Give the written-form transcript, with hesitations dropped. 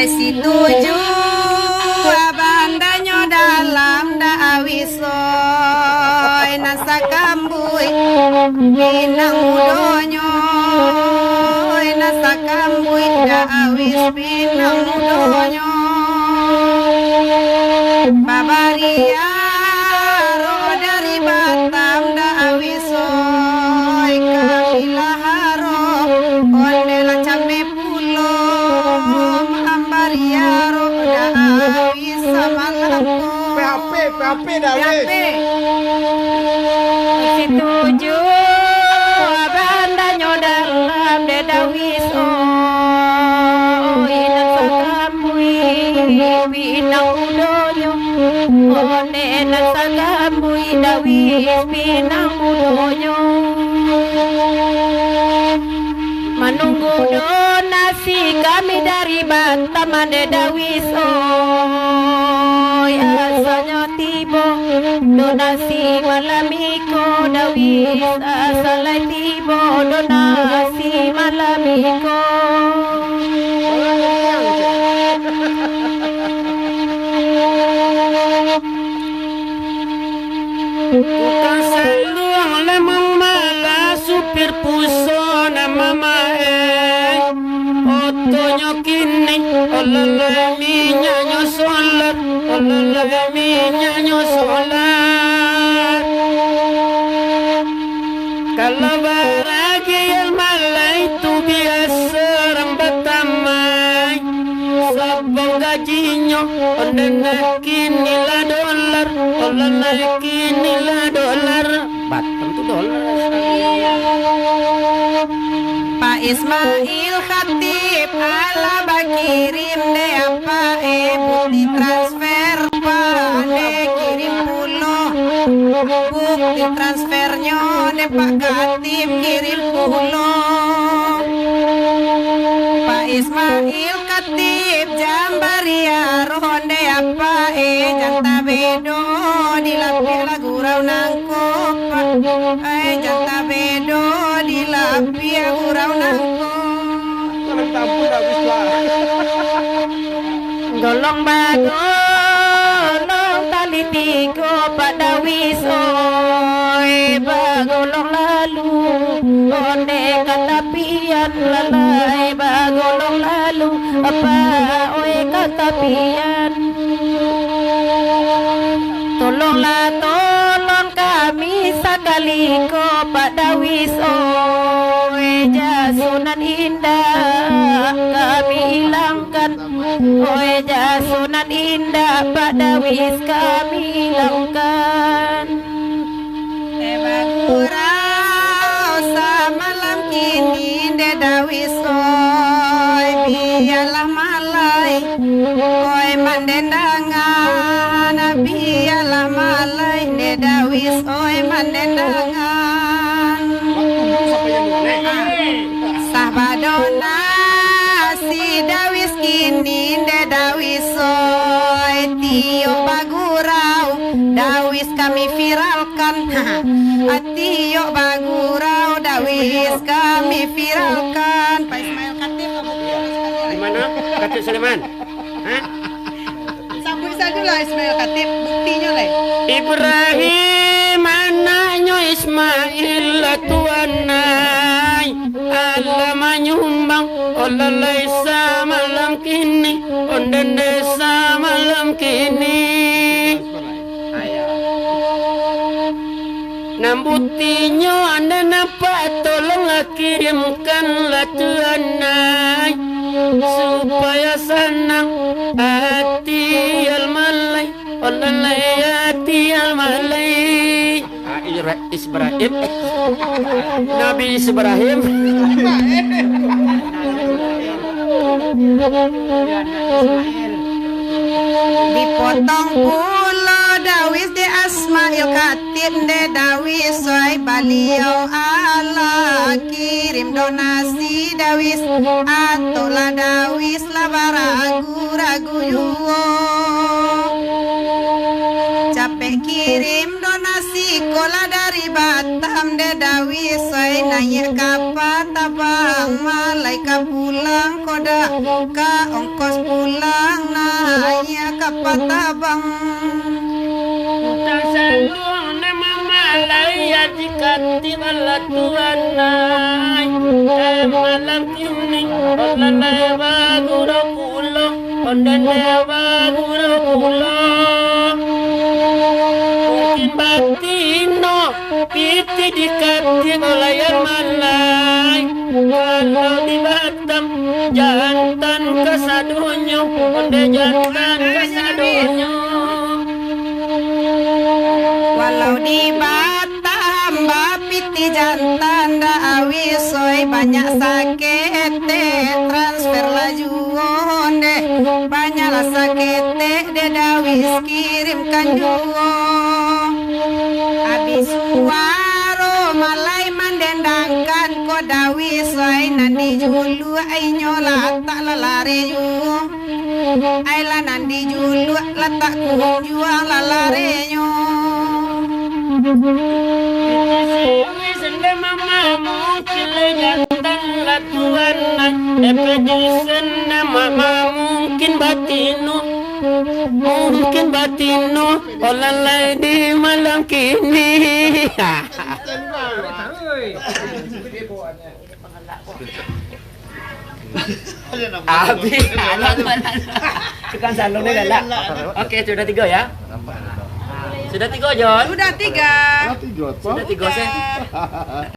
Pai situju abandanyo dalam dawisoy nasa kambuy pinang mudonyo nasa kambuy dawis pinang mudonyo babaria ro dari Batam dawisoy kamilaharo ondela cabe pulo ambariaro dawis samalampo PHP Dawis. Situju abandanyo dalam dawis inang sakamui pinang udonyo one nang sakamui dawis pinang udonyo menunggu donasi kami dari Batam ade dawis asalnya tibo donasi malamiko dawis asalnya tibo donasi malamiko Tukang saluang lemang mala supir pusona mamae otonya kini olala minyanyo solar olala minyanyo solar kalau baragi yang malai itu biasa orang Batamai sabang gajinya ondena kini lah dolar olala kini lah dolar Batam tuh dolar. Pak Ismail Khatib ala bakirim de apa bukti transfer Pak de kirim pulo bukti transfernya de Pak Khatib kirim pulo Pak Ismail Khatib jambaria ronde apa janta bedo dilapi lagu rau nangkop janta bedo dilapi lagu rau nangkop golong bagolong tali tigo pada wisoi bagolong lalu onde kata pian lalai bagolong lalu apa oi kata pian tolonglah tolong kami sekali ko pada wisoi jasunan indah kami hilangkan oi jasunan indah pada wis kami hilangkan bagurau samalam kini dedawis oi biarlah malai oi mandendangan biarlah malai dedawis oi mandendangan sahbadona si dawis kini dedawis oi tio bagurau dawis kami viralkan tio bagurau dawis kami viralkan Pak Ismail Khatib Di mana? Khatib Sulaiman. sambung saja lah Ismail Khatib buktinya lah Ibrahim anaknya Ismail tuanai Allah menyumbang olalai malam kini onden desa malam kini nambutinya anda nampak tolonglah kirimkanlah tuanai supaya senang hati al-malai olalai hati al-malai Ibrahim Nabi Ibrahim dipotong pula dawis di Ismail Khatib de dawis soy baliau Allah kirim donasi dawis atola dawis lah baragu-ragu yuwo capek kirim donasi Gola dari Batam de dawi soy naik kapal tabang malaikat pulang koda ka ongkos pulang naik kapal tabang. Tasalung nama malaya jika tiba Tuhan naik malam ini olalai baguro kulo ondane baguro kulo mungkin batino piti dikati olayan malai kalau di Batam jantan kesadunyo onde jantan kesadunyo. Walau di Batam bapiti jantan dawi soy banyak sakit transfer laju onde banyaklah sakit de dawi kirimkan juo habis suaro malai mendendangkan ko dawi soy nandi julu ai nyola tak lalare juo ai la nandi julu letak juang lalare nyo. Mungkin batino olalai di malam kini. Abi, tukang salonnya galak. Oke, sudah 3 ya. Sudah 3 John. Sudah 3. Sudah 3 sih.